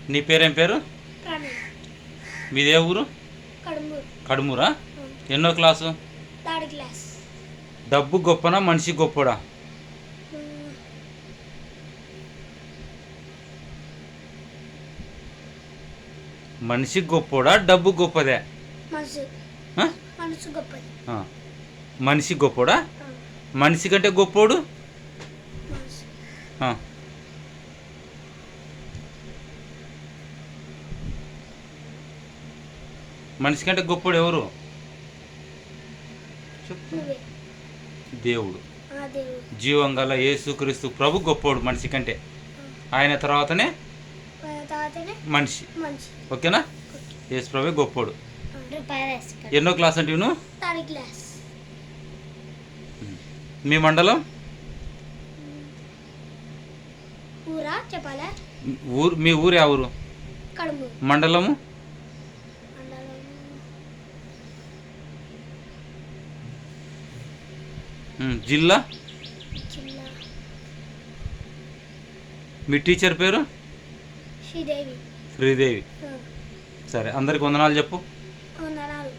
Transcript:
నీ పేరేం పేరు? ప్రణయ్. మీదే ఊరు? కడుమూరు. కడుమూరా? ఎన్నో క్లాసు? Third class. డబ్బు గొప్పనా మనిషి గొప్పడా? మనిషి గొప్పోడా డబ్బు గొప్పదే? మనసు గొప్పది. మనిషి గొప్పోడా? మనిషి కంటే గొప్పోడు? మనిషి కంటే గొప్పోడు ఎవరు? దేవుడు. జీవం గల యేసుక్రీస్తు ప్రభు గొప్పోడు మనిషి కంటే. ఆయన తర్వాతనే మనిషి. ఓకేనా? యేసు ప్రభు గొప్పోడు. ఎన్నో క్లాస్ అంటే నువ్వు? Third class. మీ మండలం? ఊరా చెప్పాలా? మీ ఊరు ఆ ఊరు? కడుమూరు. మండలము? జిల్లా? మీ టీచర్ పేరు? శ్రీదేవి. శ్రీదేవి. సరే, అందరికి వందనాలు చెప్పు. వందనాలు.